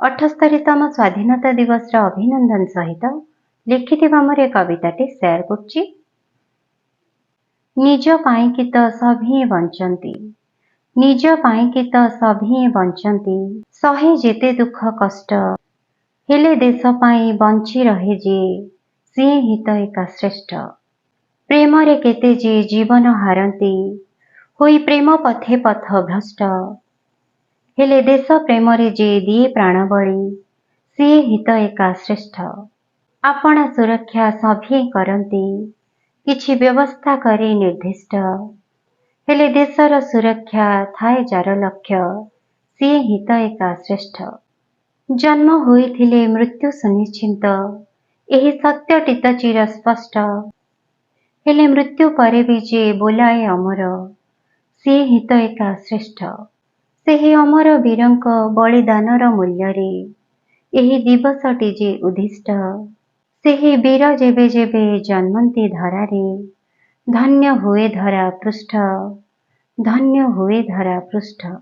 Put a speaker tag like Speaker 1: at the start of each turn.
Speaker 1: 78ତମ ସ୍ୱାଧୀନତା ଦିବସର ଅଭିନନ୍ଦନ ସହିତ ଲେଖିଥିବା ମୋର ଏ କବିତାଟି ସେୟାର କରୁଛି। ନିଜ ପାଇଁକି ତ ସଭିଏଁ ବଞ୍ଚନ୍ତି, ନିଜ ପାଇଁକି ତ ସଭିଏଁ ବଞ୍ଚନ୍ତି, ସହେ ଯେତେ ଦୁଃଖ କଷ୍ଟ, ହେଲେ ଦେଶ ପାଇଁ ବଞ୍ଚି ରହେ ଯିଏ, ସିଏ ହିଁ ତ ଏକା ଶ୍ରେଷ୍ଠ। ପ୍ରେମରେ କେତେ ଯେ ଜୀବନ ହାରନ୍ତି, ହୋଇ ପ୍ରେମ ପଥେ ପଥ ଭ୍ରଷ୍ଟ, ହେଲେ ଦେଶ ପ୍ରେମରେ ଯେ ଦିଏ ପ୍ରାଣବଳି, ସିଏ ହିଁ ତ ଏକା ଶ୍ରେଷ୍ଠ। ଆପଣା ସୁରକ୍ଷା ସଭିଏଁ କରନ୍ତି, କିଛି ବ୍ୟବସ୍ଥା କରି ନିର୍ଦ୍ଦିଷ୍ଟ, ହେଲେ ଦେଶର ସୁରକ୍ଷା ଥାଏ ଯାର ଲକ୍ଷ୍ୟ, ସିଏ ହିଁ ତ ଏକା ଶ୍ରେଷ୍ଠ। ଜନ୍ମ ହୋଇଥିଲେ ମୃତ୍ୟୁ ସୁନିଶ୍ଚିତ, ଏହି ସତ୍ୟଟି ତ ଚିର ସ୍ପଷ୍ଟ, ହେଲେ ମୃତ୍ୟୁ ପରେ ବି ଯେ ବୋଲାଏ ଅମର, ସିଏ ହିଁ ତ ଏକା ଶ୍ରେଷ୍ଠ। ସେହି ଅମର ବୀରଙ୍କ ବଳିଦାନର ମୂଲ୍ୟରେ ଏହି ଦିବସଟି ଯେ ଉଦ୍ଦିଷ୍ଟ, ସେହି ବୀର ଯେବେ ଯେବେ ଜନ୍ମନ୍ତି ଧରାରେ, ଧନ୍ୟ ହୁଏ ଧରା ପୃଷ୍ଠ, ଧନ୍ୟ ହୁଏ ଧରା ପୃଷ୍ଠ।